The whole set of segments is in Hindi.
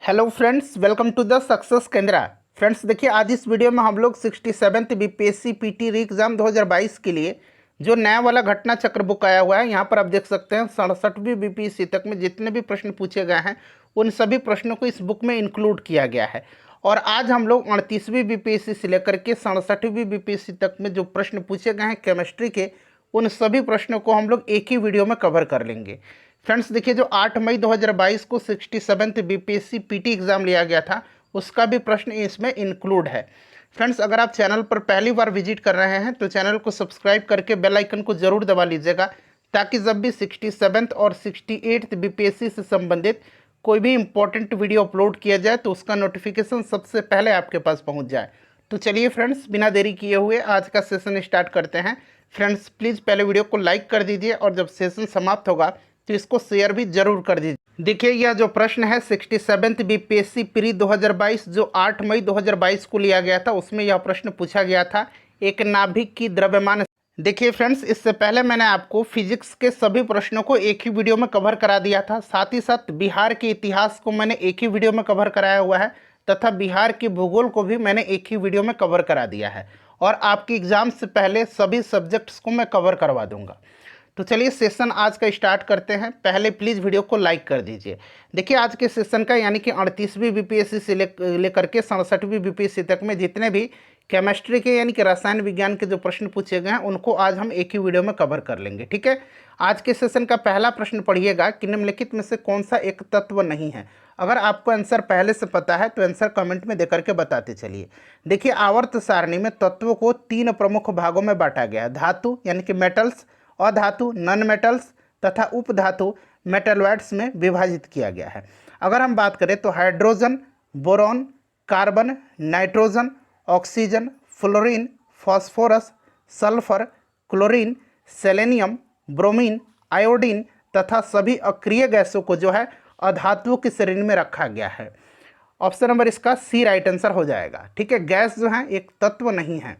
Hello friends, welcome to the success Kendra. Friends देखिए, आज इस वीडियो में हम लोग 67th बीपीएससी पीटी री एग्ज़ाम 2022 के लिए जो नया वाला घटना चक्र बुक आया हुआ है, यहाँ पर आप देख सकते हैं 67वीं बीपीएससी तक में जितने भी प्रश्न पूछे गए हैं उन सभी प्रश्नों को इस बुक में इंक्लूड किया गया है। और आज हम लोग 38वीं बीपीएससी से लेकर के 67वीं बीपीएससी तक में जो प्रश्न पूछे गए हैं केमिस्ट्री के, उन सभी प्रश्नों को हम लोग एक ही वीडियो में कवर कर लेंगे। फ्रेंड्स देखिए, जो 8 मई 2022 को 67th बीपीएससी पीटी एग्ज़ाम लिया गया था, उसका भी प्रश्न इसमें इंक्लूड है। फ्रेंड्स, अगर आप चैनल पर पहली बार विजिट कर रहे हैं तो चैनल को सब्सक्राइब करके बेल आइकन को ज़रूर दबा लीजिएगा, ताकि जब भी 67th और 68th बीपीएससी से संबंधित कोई भी इंपॉर्टेंट वीडियो अपलोड किया जाए तो उसका नोटिफिकेशन सबसे पहले आपके पास पहुंच जाए। तो चलिए फ्रेंड्स, बिना देरी किए हुए आज का सेशन स्टार्ट करते हैं। फ्रेंड्स प्लीज़ पहले वीडियो को लाइक कर दीजिए और जब सेशन समाप्त होगा तो इसको शेयर भी जरूर कर दीजिए। देखिए, यह जो प्रश्न है 67th बीपीएससी प्री 2022 जो 8 मई 2022 को लिया गया था, उसमें यह प्रश्न पूछा गया था, एक नाभिक की द्रव्यमान। देखिए फ्रेंड्स, इससे पहले मैंने आपको फिजिक्स के सभी प्रश्नों को एक ही वीडियो में कवर करा दिया था, साथ ही साथ बिहार के इतिहास को मैंने एक ही वीडियो में कवर कराया हुआ है, तथा बिहार के भूगोल को भी मैंने एक ही वीडियो में कवर करा दिया है, और आपके एग्जाम से पहले सभी सब्जेक्ट्स को मैं कवर करवा दूंगा। तो चलिए सेशन आज का स्टार्ट करते हैं। पहले प्लीज़ वीडियो को लाइक कर दीजिए। देखिए, आज के सेशन का यानी कि 38वीं बीपीएससी से लेकर के 67वीं बीपीएससी तक में जितने भी केमिस्ट्री के यानी कि रसायन विज्ञान के जो प्रश्न पूछे गए हैं उनको आज हम एक ही वीडियो में कवर कर लेंगे, ठीक है। आज के सेशन का पहला प्रश्न पढ़िएगा कि निम्नलिखित में से कौन सा एक तत्व नहीं है। अगर आपको आंसर पहले से पता है तो आंसर कमेंट में देकर के बताते चलिए। देखिए, आवर्त सारणी में तत्वों को 3 प्रमुख भागों में बांटा गया है। धातु यानी कि मेटल्स, अधातु नॉन मेटल्स तथा उपधातु मेटलॉइड्स में विभाजित किया गया है। अगर हम बात करें तो hydrogen, boron, carbon, nitrogen, oxygen, fluorine, phosphorus, sulphur, chlorine, selenium, bromine, iodine तथा सभी अक्रिय गैसों को जो है अधातुओं की श्रेणी में रखा गया है। ऑप्शन नंबर इसका सी राइट आंसर हो जाएगा, ठीक है। गैस जो है एक तत्व नहीं है।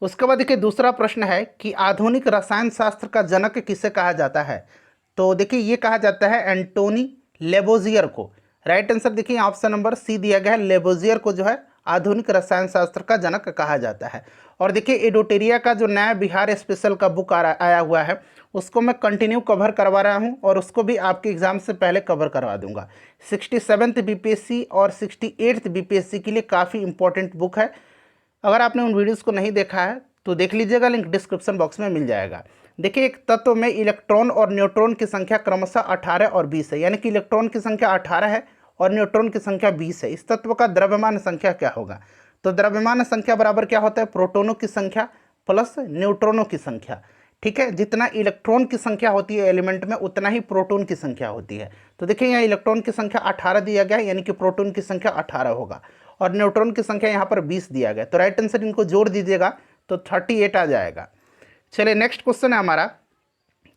उसके बाद देखिए, दूसरा प्रश्न है कि आधुनिक रसायन शास्त्र का जनक किसे कहा जाता है। तो देखिए, ये कहा जाता है एंटोनी लेबोजियर को। राइट आंसर देखिए ऑप्शन नंबर सी दिया गया है, लेबोजियर को जो है आधुनिक रसायन शास्त्र का जनक कहा जाता है। और देखिए, एडोटेरिया का जो नया बिहार स्पेशल का बुक आया हुआ है उसको मैं कंटिन्यू कवर करवा रहा हूँ, और उसको भी आपके एग्जाम से पहले कवर करवा दूंगा। 67th बीपीएससी और 68th बीपीएससी के लिए काफ़ी इंपॉर्टेंट बुक है। अगर आपने उन वीडियोस को नहीं देखा है तो देख लीजिएगा, लिंक डिस्क्रिप्शन बॉक्स में मिल जाएगा। देखिए, एक तत्व में इलेक्ट्रॉन और न्यूट्रॉन की संख्या क्रमशः 18 और 20 है, यानी कि इलेक्ट्रॉन की संख्या 18 है और न्यूट्रॉन की संख्या 20 है। इस तत्व का द्रव्यमान संख्या क्या होगा। तो द्रव्यमान संख्या बराबर क्या होता है, प्रोटोनों की संख्या प्लस न्यूट्रॉनों की संख्या, ठीक है। जितना इलेक्ट्रॉन की संख्या होती है एलिमेंट में उतना ही प्रोटॉन की संख्या होती है। तो देखिए, यहाँ इलेक्ट्रॉन की संख्या 18 दिया गया है, यानी कि प्रोटॉन की संख्या 18 होगा, और न्यूट्रॉन की संख्या यहाँ पर 20 दिया गया। तो राइट आंसर इनको जोड़ दीजिएगा तो 38 आ जाएगा। चलिए, नेक्स्ट क्वेश्चन है हमारा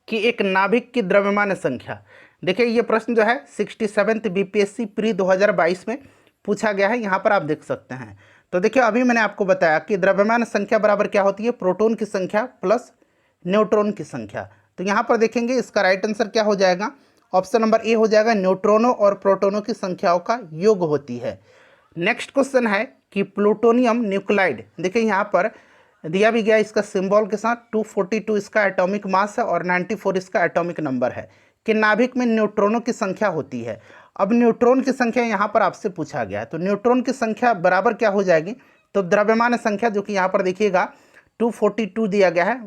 कि एक नाभिक की द्रव्यमान संख्या। देखिए, ये प्रश्न जो है 67th बीपीएससी प्री 2022 में पूछा गया है, यहाँ पर आप देख सकते हैं। तो देखिए, अभी मैंने आपको बताया कि द्रव्यमान संख्या बराबर क्या होती है, प्रोटॉन की संख्या प्लस न्यूट्रॉन की संख्या। तो यहाँ पर देखेंगे इसका राइट आंसर क्या हो जाएगा, ऑप्शन नंबर ए हो जाएगा, न्यूट्रॉनों और प्रोटॉनों की संख्याओं का योग होती है। नेक्स्ट क्वेश्चन है कि प्लूटोनियम न्यूक्लाइड। देखिए, यहाँ पर दिया भी गया इसका सिंबल के साथ 242 इसका एटॉमिक मास है और 94 इसका एटॉमिक नंबर है, कि नाभिक में न्यूट्रॉनों की संख्या होती है। अब न्यूट्रॉन की संख्या यहाँ पर आपसे पूछा गया है, तो न्यूट्रॉन की संख्या बराबर क्या हो जाएगी, तो द्रव्यमान संख्या जो कि यहाँ पर देखिएगा 242 दिया गया है,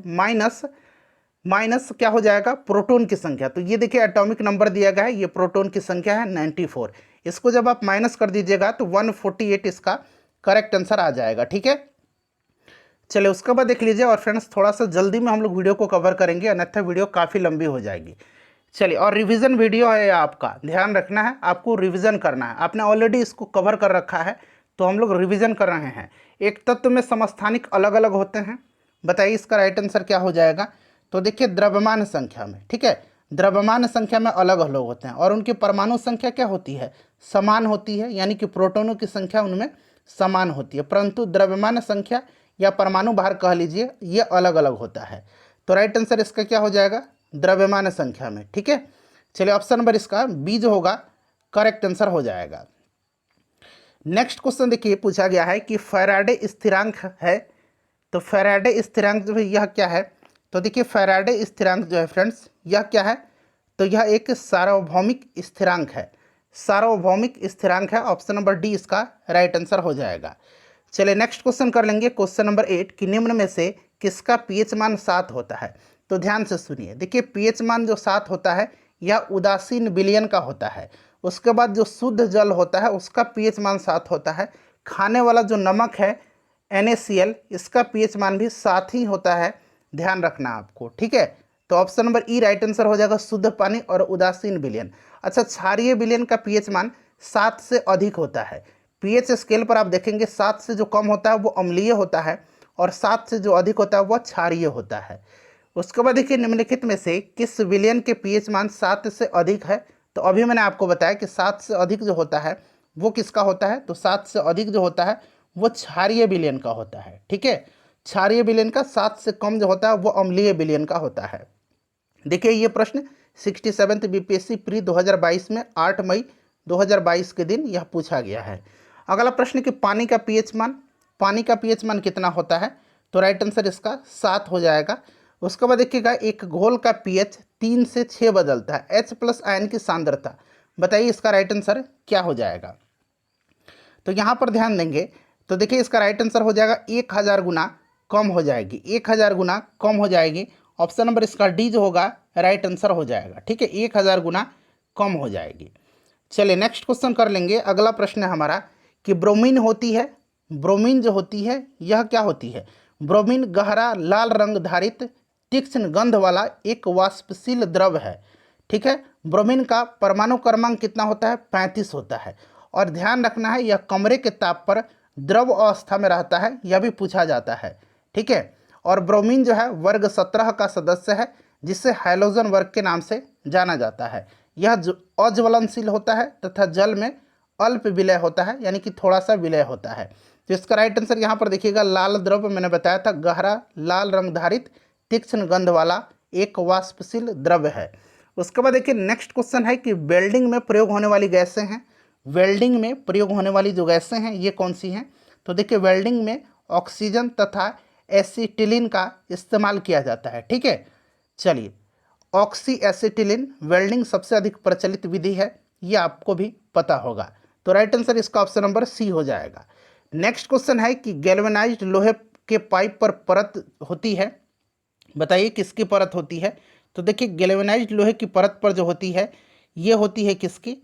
माइनस क्या हो जाएगा, प्रोटॉन की संख्या। तो ये देखिए एटॉमिक नंबर दिया गया है, ये प्रोटॉन की संख्या है 94। इसको जब आप माइनस कर दीजिएगा तो 148 इसका करेक्ट आंसर आ जाएगा, ठीक है। चलिए, उसके बाद देख लीजिए। और फ्रेंड्स, थोड़ा सा जल्दी में हम लोग वीडियो को कवर करेंगे, अन्यथा वीडियो काफ़ी लंबी हो जाएगी। चलिए, और रिवीजन वीडियो है आपका, ध्यान रखना है, आपको रिवीजन करना है। आपने ऑलरेडी इसको कवर कर रखा है तो हम लोग रिवीजन कर रहे हैं। एक तत्व में समस्थानिक अलग अलग होते हैं, बताइए इसका राइट आंसर क्या हो जाएगा। तो देखिए, द्रव्यमान संख्या में, ठीक है, द्रव्यमान संख्या में अलग अलग होते हैं, और उनकी परमाणु संख्या क्या होती है, समान होती है, यानी कि प्रोटॉनों की संख्या उनमें समान होती है, परंतु द्रव्यमान संख्या या परमाणु भार कह लीजिए ये अलग अलग होता है। तो राइट आंसर इसका क्या हो जाएगा, द्रव्यमान संख्या में, ठीक है। चलिए, ऑप्शन नंबर इसका बी जो होगा करेक्ट आंसर हो जाएगा। नेक्स्ट क्वेश्चन देखिए पूछा गया है कि फैराडे स्थिरांक है, तो फैराडे स्थिरांक जो है यह क्या है? तो देखिए फैराडे स्थिरांक जो है फ्रेंड्स यह क्या है? तो यह एक सार्वभौमिक स्थिरांक है, सार्वभौमिक स्थिरांक है। ऑप्शन नंबर डी इसका राइट आंसर हो जाएगा। चलिए नेक्स्ट क्वेश्चन कर लेंगे, क्वेश्चन नंबर 8 कि निम्न में से किसका पीएच मान 7 होता है? तो ध्यान से सुनिए, देखिए पीएच मान जो 7 होता है यह उदासीन विलयन का होता है। उसके बाद जो शुद्ध जल होता है उसका पीएच मान 7 होता है। खाने वाला जो नमक है NaCl, इसका पीएच मान भी 7 ही होता है, ध्यान रखना आपको, ठीक है। तो ऑप्शन नंबर ई राइट आंसर हो जाएगा, शुद्ध पानी और उदासीन विलयन। अच्छा, क्षारीय विलयन का पीएच मान 7 से अधिक होता है। पीएच स्केल पर आप देखेंगे 7 से जो कम होता है वो अम्लीय होता है और 7 से जो अधिक होता है वह क्षारीय होता है। उसके बाद देखिए निम्नलिखित में से किस विलयन के पीएच मान 7 से अधिक है? तो अभी मैंने आपको बताया कि 7 से अधिक जो होता है वो किसका होता है? तो 7 से अधिक जो होता है वो क्षारीय विलयन का होता है, ठीक है। क्षारीय विलयन का 7 से कम जो होता है वो अम्लीय विलयन का होता है। देखिए ये प्रश्न 67th बीपीएससी प्री 2022 में 8 मई 2022 के दिन यह पूछा गया है। अगला प्रश्न कि पानी का पीएच मान, पानी का पीएच मान कितना होता है? तो राइट आंसर इसका 7 हो जाएगा। उसके बाद देखिएगा एक घोल का पीएच 3 से 6 बदलता है, H+ आयन की सांद्रता, बताइए इसका राइट आंसर क्या हो जाएगा? तो यहाँ पर ध्यान देंगे तो देखिए इसका राइट आंसर हो जाएगा 1000 गुना कम हो जाएगी, 1000 गुना कम हो जाएगी। ऑप्शन नंबर इसका डी जो होगा राइट आंसर हो जाएगा, ठीक है, 1000 गुना कम हो जाएगी। चलिए नेक्स्ट क्वेश्चन कर लेंगे। अगला प्रश्न है हमारा कि ब्रोमीन होती है, ब्रोमीन जो होती है यह क्या होती है? ब्रोमीन गहरा लाल रंग धारित तीक्ष्ण गंध वाला एक वाष्पशील द्रव है, ठीक है। ब्रोमीन का परमाणु क्रमांक कितना होता है? 35 होता है। और ध्यान रखना है यह कमरे के ताप पर द्रव अवस्था में रहता है, यह भी पूछा जाता है, ठीक है। और ब्रोमीन जो है वर्ग 17 का सदस्य है, जिसे हाइड्रोजन वर्ग के नाम से जाना जाता है। यह अज्वलनशील होता है तथा जल में अल्प विलय होता है, यानी कि थोड़ा सा विलय होता है। तो इसका राइट आंसर यहाँ पर देखिएगा लाल द्रव, मैंने बताया था गहरा लाल रंग धारित तीक्ष्ण गंध वाला एक वाष्पशील द्रव्य है। उसके बाद देखिए नेक्स्ट क्वेश्चन है कि वेल्डिंग में प्रयोग होने वाली गैसें हैं, वेल्डिंग में प्रयोग होने वाली जो गैसें हैं ये कौन सी हैं? तो देखिए वेल्डिंग में ऑक्सीजन तथा एसिटिलीन का इस्तेमाल किया जाता है, ठीक है। चलिए ऑक्सी एसिटिलीन वेल्डिंग सबसे अधिक प्रचलित विधि है, ये आपको भी पता होगा। तो राइट आंसर इसका ऑप्शन नंबर सी हो जाएगा। नेक्स्ट क्वेश्चन है कि गैल्वेनाइज्ड लोहे के पाइप पर परत होती है, बताइए किसकी परत होती है? तो देखिए गैल्वेनाइज्ड लोहे की परत पर जो होती है ये होती है किसकी?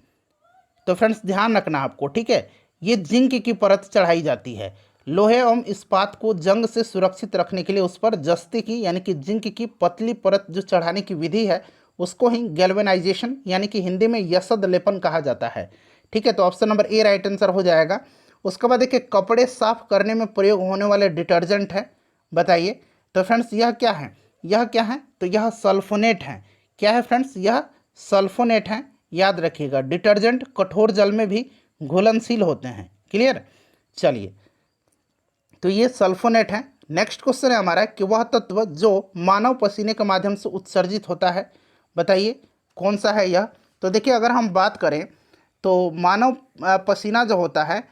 तो फ्रेंड्स ध्यान रखना आपको, ठीक है, ये जिंक की परत चढ़ाई जाती है। लोहे एवं इस्पात को जंग से सुरक्षित रखने के लिए उस पर जस्ते की यानी कि जिंक की पतली परत जो चढ़ाने की विधि है उसको ही गैल्वेनाइजेशन यानी कि हिंदी में यशद लेपन कहा जाता है, ठीक है। तो option number A right answer हो जाएगा। उसके बाद देखिए कपड़े साफ करने में प्रयोग होने वाले डिटर्जेंट है, बताइए। तो फ्रेंड्स यह क्या है? यह क्या है? तो यह सल्फोनेट है। क्या है फ्रेंड्स? यह सल्फोनेट है, याद रखिएगा। डिटर्जेंट कठोर जल में भी घुलनशील होते हैं, क्लियर। चलिए तो ये सल्फोनेट है। नेक्स्ट क्वेश्चन है हमारा कि वह तत्व जो मानव पसीने के माध्यम से उत्सर्जित होता है, बताइए कौन सा है यह? तो देखिए अगर हम बात करें तो मानव पसीना जो होता है,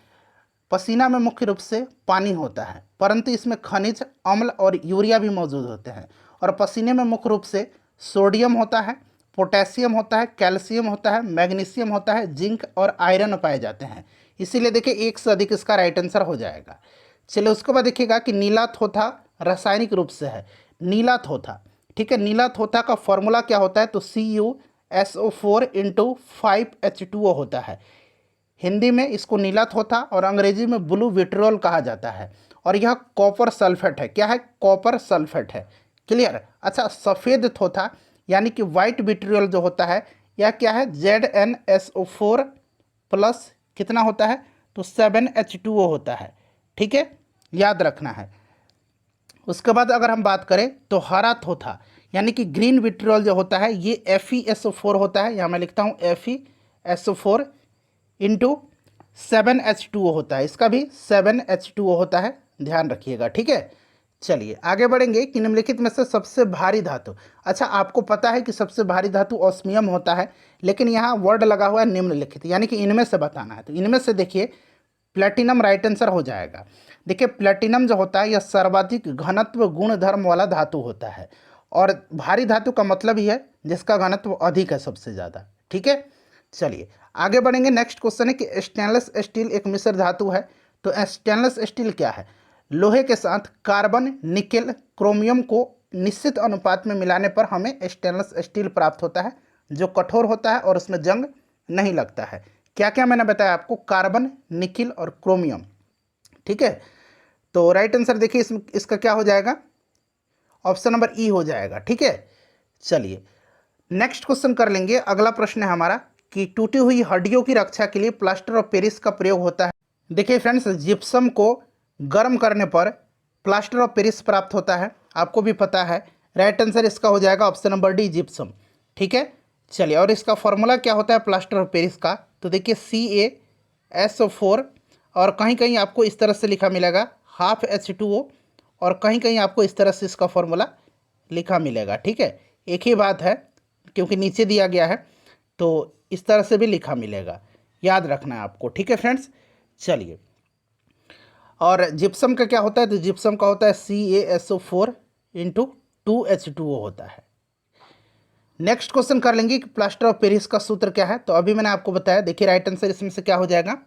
पसीना में मुख्य रूप से पानी होता है, परंतु इसमें खनिज अम्ल और यूरिया भी मौजूद होते हैं। और पसीने में मुख्य रूप से सोडियम होता है, पोटेशियम होता है, कैल्शियम होता है, मैग्नीशियम होता है, जिंक और आयरन पाए जाते हैं। इसीलिए देखिए एक से अधिक इसका राइट आंसर हो जाएगा। चलिए उसके बाद देखिएगा कि नीला थोथा रासायनिक रूप से है, नीला थोथा, ठीक है। नीला थोथा का फॉर्मूला क्या होता है? तो CuSO4 × 5H2O होता है। हिंदी में इसको नीला थोथा और अंग्रेजी में ब्लू विट्रियोल कहा जाता है। और यह कॉपर सल्फेट है, क्या है? कॉपर सल्फेट है, क्लियर। अच्छा सफ़ेद थोथा यानी कि वाइट विट्रियोल जो होता है यह क्या है? ZnSO4 प्लस कितना होता है? तो 7H2O होता है, ठीक है, याद रखना है। उसके बाद अगर हम बात करें तो हरा थोथा यानी कि ग्रीन विट्रियोल जो होता है ये FeSO4 होता है, यहाँ मैं लिखता हूँ FeSO4 × 7H2O होता है, इसका भी 7H2O होता है, ध्यान रखिएगा, ठीक है। चलिए आगे बढ़ेंगे कि निम्नलिखित में से सबसे भारी धातु। अच्छा, आपको पता है कि सबसे भारी धातु ऑस्मियम होता है, लेकिन यहाँ वर्ड लगा हुआ है निम्नलिखित, यानी कि इनमें से बताना है। तो इनमें से देखिए प्लेटिनम राइट आंसर हो जाएगा। देखिए प्लेटिनम जो होता है यह सर्वाधिक घनत्व गुण धर्म वाला धातु होता है, और भारी धातु का मतलब ही है जिसका घनत्व अधिक है सबसे ज़्यादा। ठीक है, चलिए आगे बढ़ेंगे। नेक्स्ट क्वेश्चन है कि स्टेनलेस स्टील एक मिश्र धातु है। तो स्टेनलेस स्टील क्या है? लोहे के साथ कार्बन, निकेल, क्रोमियम को निश्चित अनुपात में मिलाने पर हमें स्टेनलेस स्टील प्राप्त होता है, जो कठोर होता है और उसमें जंग नहीं लगता है। क्या क्या मैंने बताया आपको? कार्बन, निकिल और क्रोमियम। ठीक है, तो राइट आंसर देखिए इसका क्या हो जाएगा? ऑप्शन नंबर ई हो जाएगा। ठीक है, चलिए नेक्स्ट क्वेश्चन कर लेंगे। अगला प्रश्न है हमारा कि टूटी हुई हड्डियों की रक्षा के लिए प्लास्टर ऑफ पेरिस का प्रयोग होता है। देखिए फ्रेंड्स, जिप्सम को गर्म करने पर प्लास्टर ऑफ पेरिस प्राप्त होता है, आपको भी पता है। राइट आंसर इसका हो जाएगा ऑप्शन नंबर डी, जिप्सम। ठीक है, चलिए और इसका फॉर्मूला क्या होता है प्लास्टर ऑफ पेरिस का? तो देखिए CaSO4, और कहीं कहीं आपको इस तरह से लिखा मिलेगा ½ H2O, और कहीं कहीं आपको इस तरह से इसका फॉर्मूला लिखा मिलेगा। ठीक है, एक ही बात है क्योंकि नीचे दिया गया है, तो इस तरह से भी लिखा मिलेगा, याद रखना है आपको। ठीक है फ्रेंड्स, चलिए और जिप्सम का क्या होता है? तो जिप्सम का होता है CaSO4 × 2H2O होता है। नेक्स्ट क्वेश्चन कर लेंगे कि प्लास्टर ऑफ पेरिस का सूत्र क्या है। तो अभी मैंने आपको बताया, देखिए राइट आंसर इसमें से क्या हो जाएगा?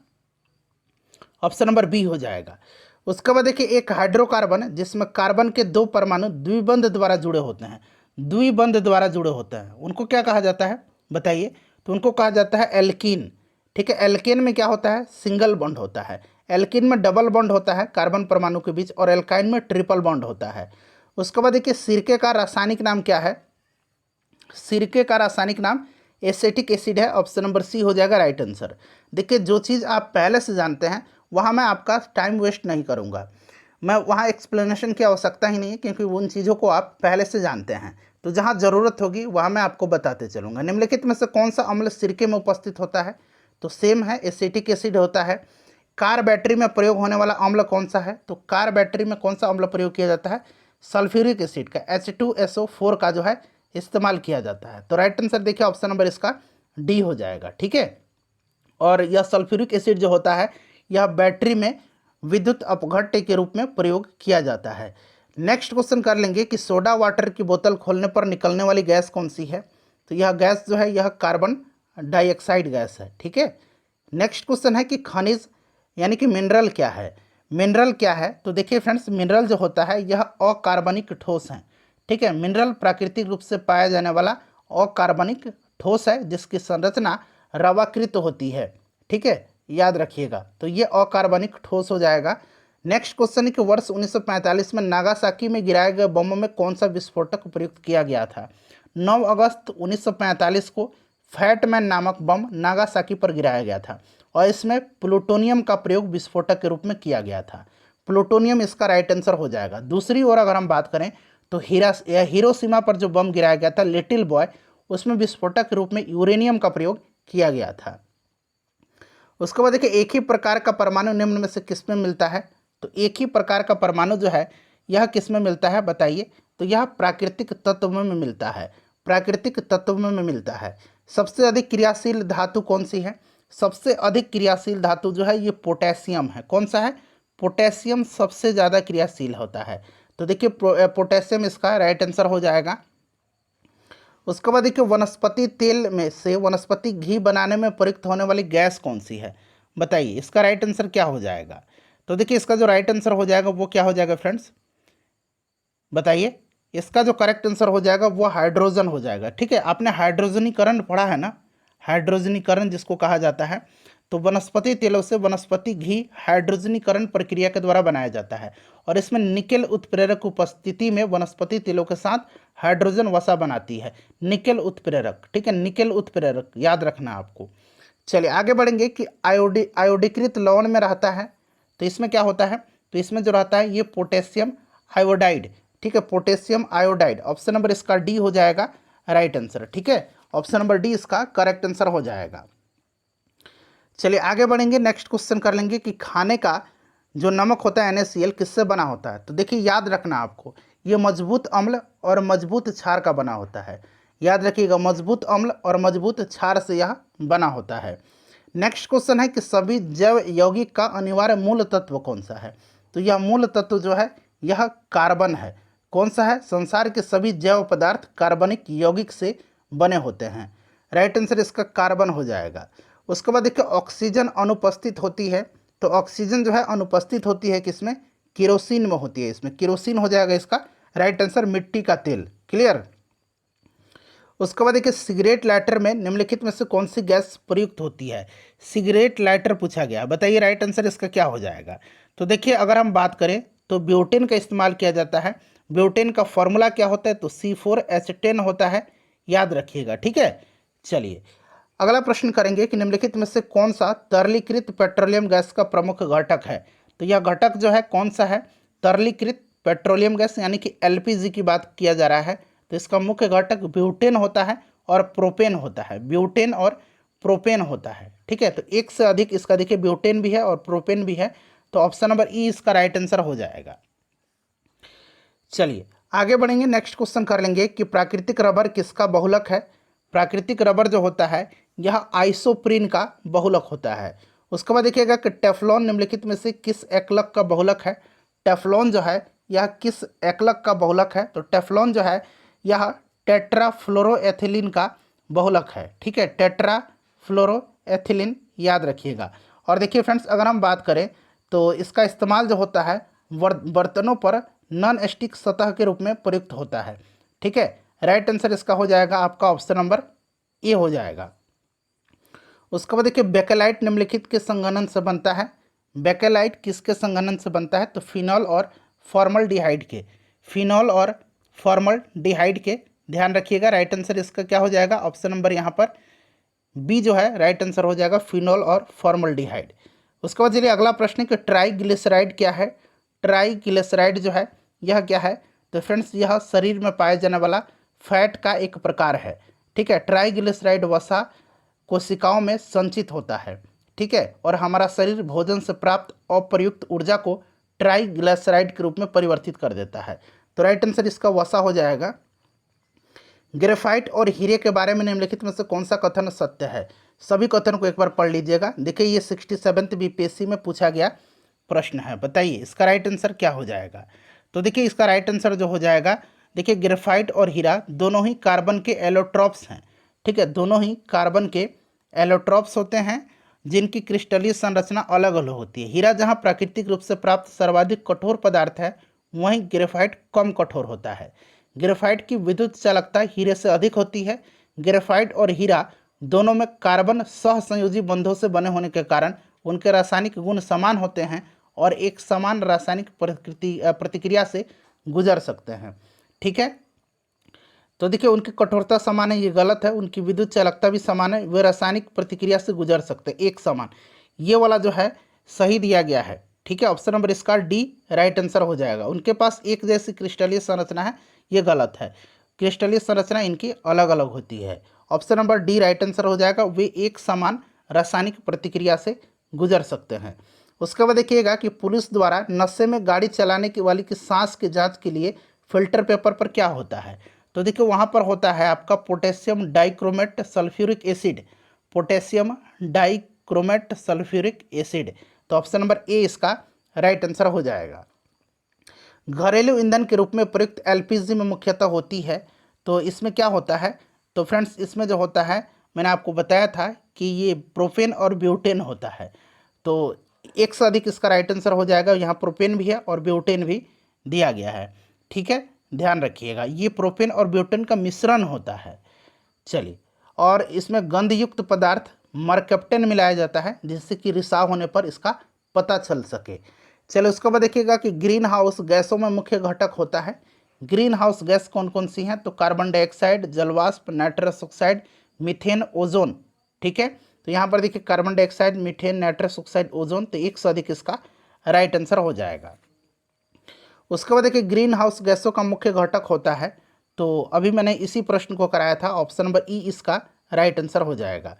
ऑप्शन नंबर बी हो जाएगा। उसके बाद देखिए एक हाइड्रोकार्बन जिसमें कार्बन के 2 परमाणु द्विबंध द्वारा जुड़े होते हैं, द्विबंध द्वारा जुड़े होते हैं, उनको क्या कहा जाता है बताइए? तो उनको कहा जाता है एल्कीन। ठीक है, एल्केन में क्या होता है? सिंगल बॉन्ड होता है। एल्कीन में डबल बॉन्ड होता है कार्बन परमाणु के बीच, और एल्काइन में ट्रिपल बॉन्ड होता है। उसके बाद देखिए सिरके का रासायनिक नाम क्या है? सिरके का रासायनिक नाम एसेटिक एसिड है। ऑप्शन नंबर सी हो जाएगा राइट आंसर। देखिए जो चीज़ आप पहले से जानते हैं वहाँ मैं आपका टाइम वेस्ट नहीं करूँगा, मैं वहाँ एक्सप्लेनेशन की आवश्यकता ही नहीं है, क्योंकि उन चीज़ों को आप पहले से जानते हैं। तो जहाँ ज़रूरत होगी वहाँ मैं आपको बताते चलूँगा। निम्नलिखित में से कौन सा अम्ल सिरके में उपस्थित होता है? तो सेम है, एसिटिक एसिड होता है। कार बैटरी में प्रयोग होने वाला अम्ल कौन सा है? तो कार बैटरी में कौन सा अम्ल प्रयोग किया जाता है? सल्फ्यूरिक एसिड का H2SO4 का जो है इस्तेमाल किया जाता है। तो राइट आंसर देखिए ऑप्शन नंबर इसका डी हो जाएगा। ठीक है, और यह सल्फ्यूरिक एसिड जो होता है यह बैटरी में विद्युत अपघट्य के रूप में प्रयोग किया जाता है। नेक्स्ट क्वेश्चन कर लेंगे कि सोडा वाटर की बोतल खोलने पर निकलने वाली गैस कौन सी है? तो यह गैस जो है यह कार्बन डाइऑक्साइड गैस है। ठीक है, नेक्स्ट क्वेश्चन है कि खनिज यानी कि मिनरल क्या है? मिनरल क्या है? तो देखिए फ्रेंड्स, मिनरल जो होता है यह अकार्बनिक ठोस है। ठीक है, मिनरल प्राकृतिक रूप से पाया जाने वाला अकार्बनिक ठोस है जिसकी संरचना रवाकृत होती है। ठीक है, याद रखिएगा। तो ये अकार्बनिक ठोस हो जाएगा। नेक्स्ट क्वेश्चन है कि वर्ष 1945 में नागासाकी में गिराए गए बम में कौन सा विस्फोटक प्रयुक्त किया गया था? 9 अगस्त 1945 को फैटमैन नामक बम नागासाकी पर गिराया गया था, और इसमें प्लूटोनियम का प्रयोग विस्फोटक के रूप में किया गया था। प्लूटोनियम इसका राइट आंसर हो जाएगा। दूसरी ओर अगर हम बात करें तो हिरोशिमा पर जो बम गिराया गया था लिटिल बॉय, उसमें विस्फोटक के रूप में यूरेनियम का प्रयोग किया गया था। उसके बाद देखिए एक ही प्रकार का परमाणु निम्न में से किस में मिलता है? तो एक ही प्रकार का परमाणु जो है यह किस में मिलता है बताइए? तो यह प्राकृतिक तत्व में मिलता है, प्राकृतिक तत्व में मिलता है। सबसे अधिक क्रियाशील धातु कौन सी है? सबसे अधिक क्रियाशील धातु जो है ये पोटेशियम है। कौन सा है? पोटेशियम सबसे ज़्यादा क्रियाशील होता है। तो देखिए पोटेशियम इसका राइट आंसर हो जाएगा। उसके बाद देखिए वनस्पति तेल में से वनस्पति घी बनाने में प्रयुक्त होने वाली गैस कौन सी है बताइए? इसका राइट आंसर क्या हो जाएगा? तो देखिए इसका जो राइट आंसर हो जाएगा वो क्या हो जाएगा फ्रेंड्स बताइए? इसका जो करेक्ट आंसर हो जाएगा वो हाइड्रोजन हो जाएगा। ठीक है, आपने हाइड्रोजनीकरण पढ़ा है ना, हाइड्रोजनीकरण जिसको कहा जाता है। तो वनस्पति तेलों से वनस्पति घी हाइड्रोजनीकरण प्रक्रिया के द्वारा बनाया जाता है, और इसमें निकेल उत्प्रेरक उपस्थिति में वनस्पति तेलों के साथ हाइड्रोजन वसा बनाती है। निकेल उत्प्रेरक, ठीक है, निकेल उत्प्रेरक याद रखना आपको। चलिए आगे बढ़ेंगे कि आयोडीकृत लवण में रहता है, तो इसमें क्या होता है? तो इसमें जो रहता है ये पोटेशियम आयोडाइड। ठीक है, पोटेशियम आयोडाइड। ऑप्शन नंबर इसका डी हो जाएगा राइट आंसर। ठीक है, ऑप्शन नंबर डी इसका करेक्ट आंसर हो जाएगा। चलिए आगे बढ़ेंगे। नेक्स्ट क्वेश्चन कर लेंगे कि खाने का जो नमक होता है NaCl किससे बना होता है? तो देखिए याद रखना आपको, ये मजबूत अम्ल और मजबूत क्षार का बना होता है। याद रखिएगा, मजबूत अम्ल और मजबूत क्षार से यह बना होता है। नेक्स्ट क्वेश्चन है कि सभी जैव यौगिक का अनिवार्य मूल तत्व कौन सा है? तो यह मूल तत्व जो है यह कार्बन है। कौन सा है? संसार के सभी जैव पदार्थ कार्बनिक यौगिक से बने होते हैं। राइट आंसर इसका कार्बन हो जाएगा। उसके बाद देखिए ऑक्सीजन अनुपस्थित होती है, तो ऑक्सीजन जो है अनुपस्थित होती है किसमें? केरोसिन में होती है। इसमें केरोसिन हो जाएगा इसका राइट आंसर, मिट्टी का तेल। क्लियर। उसके बाद देखिए सिगरेट लाइटर में निम्नलिखित में से कौन सी गैस प्रयुक्त होती है? सिगरेट लाइटर पूछा गया, बताइए राइट आंसर इसका क्या हो जाएगा? तो देखिए अगर हम बात करें तो ब्यूटेन का इस्तेमाल किया जाता है। ब्यूटेन का फॉर्मूला क्या होता है? तो C4H10 होता है, याद रखिएगा। ठीक है, चलिए अगला प्रश्न करेंगे कि निम्नलिखित में से कौन सा तरलीकृत पेट्रोलियम गैस का प्रमुख घटक है? तो यह घटक जो है कौन सा है? तरलीकृत पेट्रोलियम गैस यानी कि LPG की बात किया जा रहा है। तो इसका मुख्य घटक ब्यूटेन होता है और प्रोपेन होता है। ब्यूटेन और प्रोपेन होता है। ठीक है, तो एक से अधिक इसका देखिए ब्यूटेन भी है और प्रोपेन भी है, तो ऑप्शन नंबर ई इसका राइट आंसर हो जाएगा। चलिए आगे बढ़ेंगे, नेक्स्ट क्वेश्चन कर लेंगे कि प्राकृतिक रबर किसका बहुलक है? प्राकृतिक रबर जो होता है यह आइसोप्रीन का बहुलक होता है। उसके बाद देखिएगा कि टेफ्लॉन निम्नलिखित में से किस एकलक का बहुलक है? टेफ्लॉन जो है यह किस एकलक का बहुलक है? तो टेफ्लॉन जो है यह टेट्राफ्लोरोएथिलीन का बहुलक है। ठीक है, टेट्राफ्लोरोएथिलीन याद रखिएगा। और देखिए फ्रेंड्स अगर हम बात करें तो इसका इस्तेमाल जो होता है बर्तनों पर नॉन स्टिक सतह के रूप में प्रयुक्त होता है। ठीक है, राइट आंसर इसका हो जाएगा आपका ऑप्शन नंबर ए हो जाएगा। उसके बाद देखिए बेकेलाइट निम्नलिखित के संघनन से बनता है। बेकेलाइट किसके संघनन से बनता है? तो फिनॉल और फॉर्मल्डिहाइड के। फिनॉल और फॉर्मल्डिहाइड के, ध्यान रखिएगा। राइट आंसर इसका क्या हो जाएगा? ऑप्शन नंबर यहाँ पर बी जो है राइट आंसर हो जाएगा, फिनॉल और फॉर्मल्डिहाइड। उसके बाद चलिए अगला प्रश्न है कि ट्राइग्लिसराइड क्या है? ट्राइग्लिसराइड जो है यह क्या है? तो फ्रेंड्स यह शरीर में पाए जाने वाला फैट का एक प्रकार है। ठीक है, ट्राइग्लिसराइड वसा कोशिकाओं में संचित होता है। ठीक है, और हमारा शरीर भोजन से प्राप्त अप्रयुक्त ऊर्जा को ट्राइग्लिसराइड के रूप में परिवर्तित कर देता है। तो राइट आंसर इसका वसा हो जाएगा। ग्रेफाइट और हीरे के बारे में निम्नलिखित में से कौन सा कथन सत्य है? सभी कथन को एक बार पढ़ लीजिएगा। देखिए ये 67th BPSC में पूछा गया प्रश्न है, बताइए इसका राइट आंसर क्या हो जाएगा? तो देखिए इसका राइट आंसर जो हो जाएगा, देखिए ग्रेफाइट और हीरा दोनों ही कार्बन के एलोट्रॉप्स हैं। ठीक है, दोनों ही कार्बन के एलोट्रॉप्स होते हैं जिनकी क्रिस्टलीय संरचना अलग अलग होती है। हीरा जहाँ प्राकृतिक रूप से प्राप्त सर्वाधिक कठोर पदार्थ है, वहीं ग्रेफाइट कम कठोर होता है। ग्रेफाइट की विद्युत चालकता हीरे से अधिक होती है। ग्रेफाइट और हीरा दोनों में कार्बन सहसंयोजी बंधों से बने होने के कारण उनके रासायनिक गुण समान होते हैं और एक समान रासायनिक प्रतिक्रिया से गुजर सकते हैं। ठीक है, तो देखिए उनकी कठोरता समान है, ये गलत है। उनकी विद्युत चालकता भी समान है, वे रासायनिक प्रतिक्रिया से गुजर सकते हैं एक समान। ये वाला जो है सही दिया गया है। ठीक है, ऑप्शन नंबर इसका डी राइट आंसर हो जाएगा। उनके पास एक जैसी क्रिस्टलीय संरचना है, ये गलत है। क्रिस्टलीय संरचना इनकी अलग अलग होती है। Option number D right answer हो जाएगा, वे एक समान रासायनिक प्रतिक्रिया से गुजर सकते हैं। उसके बाद देखिएगा कि पुलिस द्वारा नशे में गाड़ी चलाने की वाली की सांस की जांच के लिए फिल्टर पेपर पर क्या होता है? तो देखिए वहाँ पर होता है आपका potassium dichromate sulphuric acid. Potassium dichromate sulphuric acid, तो ऑप्शन नंबर ए इसका राइट आंसर हो जाएगा। घरेलू ईंधन के रूप में प्रयुक्त LPG में मुख्यतः होती है, तो इसमें क्या होता है? तो फ्रेंड्स इसमें जो होता है मैंने आपको बताया था कि ये प्रोपेन और ब्यूटेन होता है। तो एक से अधिक इसका राइट आंसर हो जाएगा। यहाँ प्रोपेन भी है और ब्यूटेन भी दिया गया है। ठीक है, ध्यान रखिएगा, ये प्रोपेन और ब्यूटेन का मिश्रण होता है। चलिए, और इसमें गंधयुक्त पदार्थ मरकप्टेन मिलाया जाता है जिससे कि रिसाव होने पर इसका पता चल सके। चलिए उसके बाद देखिएगा कि ग्रीन हाउस गैसों में मुख्य घटक होता है। ग्रीन हाउस गैस कौन कौन सी हैं? तो कार्बन डाइऑक्साइड, जलवाष्प, नाइट्रस ऑक्साइड, मीथेन, ओजोन। ठीक है, तो यहाँ पर देखिए carbon dioxide, methane, nitrous oxide, ozone, तो एक से अधिक इसका राइट आंसर हो जाएगा। उसके बाद देखिए ग्रीन हाउस गैसों का मुख्य घटक होता है, तो अभी मैंने इसी प्रश्न को कराया था, ऑप्शन नंबर ई इसका राइट आंसर हो जाएगा।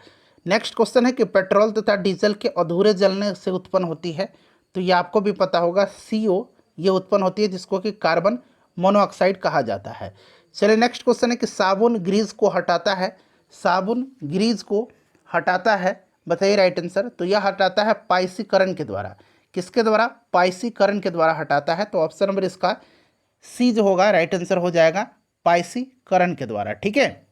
नेक्स्ट क्वेश्चन है कि पेट्रोल तथा डीजल के अधूरे जलने से उत्पन्न होती है। तो ये आपको भी पता होगा, CO ये उत्पन्न होती है जिसको कि कार्बन मोनोऑक्साइड कहा जाता है। चलिए नेक्स्ट क्वेश्चन है कि साबुन ग्रीस को हटाता है, साबुन ग्रीस को हटाता है, बताइए राइट आंसर। तो यह हटाता है पाइसीकरण के द्वारा। किसके द्वारा? पाइसीकरण के द्वारा हटाता है। तो ऑप्शन नंबर इसका सी जो होगा राइट आंसर हो जाएगा, पाइसीकरण के द्वारा। ठीक है,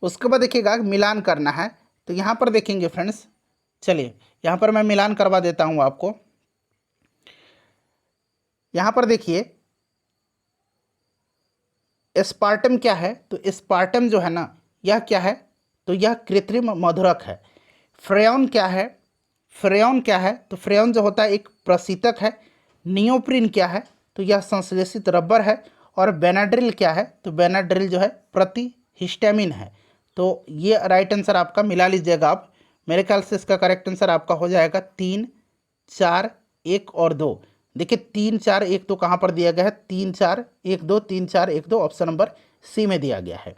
उसके बाद देखिएगा मिलान करना है। तो यहाँ पर देखेंगे फ्रेंड्स, चलिए यहाँ पर मैं मिलान करवा देता हूँ आपको। यहाँ पर देखिए एस्पार्टम क्या है? तो एस्पार्टम जो है ना, यह क्या है? तो यह कृत्रिम मधुरक है। फ्रेयॉन क्या है? फ्रेयॉन क्या है? तो फ्रेयॉन जो होता है एक प्रशीतक है। नियोप्रिन क्या है? तो यह संश्लेषित रबर है। और बेनाड्रिल क्या है? तो बेनाड्रिल जो है प्रतिहिस्टामिन है। तो ये राइट आंसर आपका मिला लीजिएगा आप। मेरे ख्याल से इसका करेक्ट आंसर आपका हो जाएगा 3, 4, 1 और 2। देखिए 3, 4, 1, 2 कहाँ पर दिया गया है? 3, 4, 1, 2, 3, 4, 1, 2 ऑप्शन नंबर सी में दिया गया है।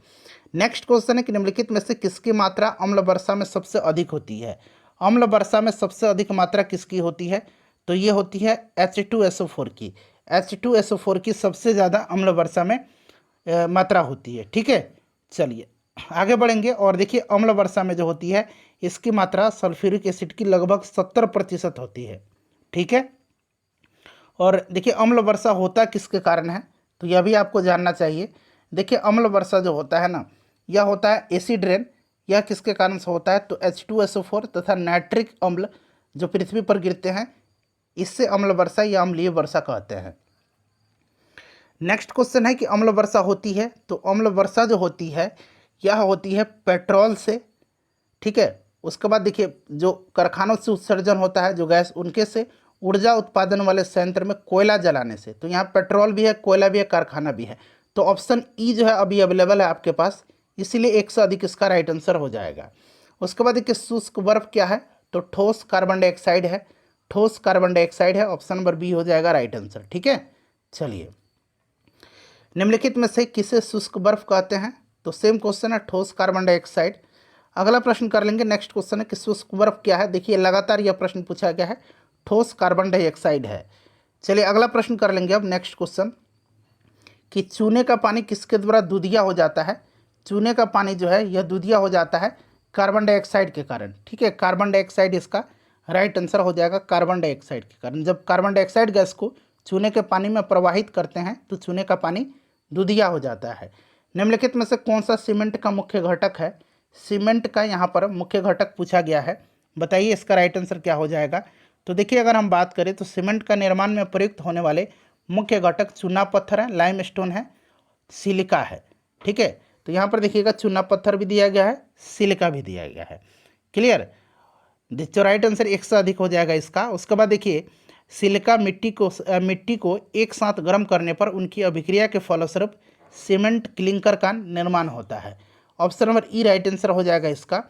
नेक्स्ट क्वेश्चन है कि निम्नलिखित में से किसकी मात्रा अम्ल वर्षा में सबसे अधिक होती है? अम्ल वर्षा में सबसे अधिक मात्रा किसकी होती है? तो ये होती है H2SO4 की। H2SO4 की सबसे ज़्यादा अम्ल वर्षा में मात्रा होती है। ठीक है, चलिए आगे बढ़ेंगे और देखिए अम्ल वर्षा में जो होती है इसकी मात्रा सल्फ्यूरिक एसिड की लगभग 70% होती है। ठीक है, और देखिए अम्ल वर्षा होता किसके कारण है? तो यह भी आपको जानना चाहिए। देखिए अम्ल वर्षा जो होता है ना, यह होता है एसिड रेन। यह किसके कारण से होता है? तो H2SO4 तथा नाइट्रिक अम्ल जो पृथ्वी पर गिरते हैं, इससे अम्ल वर्षा या अम्लीय वर्षा कहते हैं। नेक्स्ट क्वेश्चन है कि अम्ल वर्षा होती है, तो अम्ल वर्षा जो होती है यह होती है पेट्रोल से। ठीक है, उसके बाद देखिए जो कारखानों से उत्सर्जन होता है जो गैस, उनके से, ऊर्जा उत्पादन वाले संयंत्र में कोयला जलाने से। तो यहाँ पेट्रोल भी है, कोयला भी है, कारखाना भी है। तो ऑप्शन ई जो है अभी अवेलेबल है आपके पास, इसीलिए 1 से अधिक इसका राइट आंसर हो जाएगा। उसके बाद देखिए शुष्क बर्फ क्या है? तो ठोस कार्बन डाइऑक्साइड है, ठोस कार्बन डाइऑक्साइड है। ऑप्शन नंबर बी हो जाएगा राइट आंसर। ठीक है, चलिए निम्नलिखित में से किसे शुष्क बर्फ कहते हैं? तो सेम क्वेश्चन है, ठोस कार्बन डाइऑक्साइड। अगला प्रश्न कर लेंगे। नेक्स्ट क्वेश्चन है कि शुष्क बर्फ क्या है? देखिए लगातार यह प्रश्न पूछा गया है, ठोस कार्बन डाइऑक्साइड है। चलिए अगला प्रश्न कर लेंगे अब नेक्स्ट क्वेश्चन कि चूने का पानी किसके द्वारा दूधिया हो जाता है? चूने का पानी जो है यह दूधिया हो जाता है कार्बन डाइऑक्साइड के कारण। ठीक है, कार्बन डाइऑक्साइड इसका राइट आंसर हो जाएगा, कार्बन डाइऑक्साइड के कारण। जब कार्बन डाइऑक्साइड गैस को चूने के पानी में प्रवाहित करते हैं तो चूने का पानी दूधिया हो जाता है। निम्नलिखित में से कौन सा सीमेंट का मुख्य घटक है? सीमेंट का यहाँ पर मुख्य घटक पूछा गया है, बताइए इसका राइट आंसर क्या हो जाएगा। तो देखिए अगर हम बात करें तो सीमेंट का निर्माण में प्रयुक्त होने वाले मुख्य घटक चूना पत्थर है, लाइमस्टोन है, सिलिका है। ठीक है, तो यहाँ पर देखिएगा चूना पत्थर भी दिया गया है, सिलिका भी दिया गया है। क्लियर, जो राइट आंसर 1 से अधिक हो जाएगा इसका। उसके बाद देखिए सिलिका मिट्टी को एक साथ गर्म करने पर उनकी अभिक्रिया के फलस्वरूप सीमेंट क्लिंकर का निर्माण होता है। ऑप्शन नंबर ई राइट आंसर हो जाएगा इसका।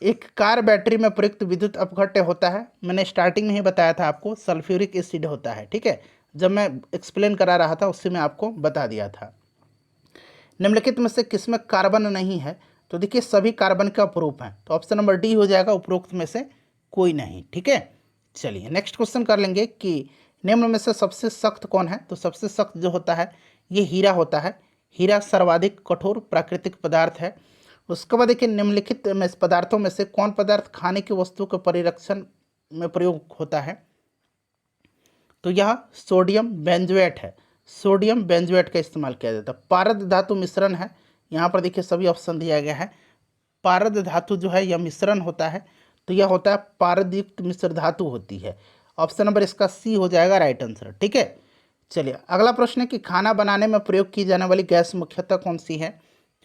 एक कार बैटरी में प्रयुक्त विद्युत अपघट्य होता है, मैंने स्टार्टिंग में ही बताया था आपको, सल्फ्यूरिक एसिड होता है। ठीक है, जब मैं एक्सप्लेन करा रहा था उससे मैं आपको बता दिया था। निम्नलिखित में से किसमें कार्बन नहीं है? तो देखिए सभी कार्बन का अपरूप है, तो ऑप्शन नंबर डी हो जाएगा, उपरोक्त में से कोई नहीं। ठीक है, चलिए नेक्स्ट क्वेश्चन कर लेंगे कि निम्न में से सबसे सख्त कौन है? तो सबसे सख्त जो होता है ये हीरा होता है। हीरा सर्वाधिक कठोर प्राकृतिक पदार्थ है। उसके बाद देखिए निम्नलिखित में पदार्थों में से कौन पदार्थ खाने की वस्तु के परिरक्षण में प्रयोग होता है? तो यह सोडियम बेंजोएट है, सोडियम बेंजोएट का इस्तेमाल किया जाता है। पारद धातु मिश्रण है, यहाँ पर देखिए सभी ऑप्शन दिया गया है। पारद धातु जो है यह मिश्रण होता है, तो यह होता है पारदयुक्त मिश्र धातु होती है। ऑप्शन नंबर इसका सी हो जाएगा राइट आंसर। ठीक है, चलिए अगला प्रश्न है कि खाना बनाने में प्रयोग की जाने वाली गैस मुख्यतः कौन सी है?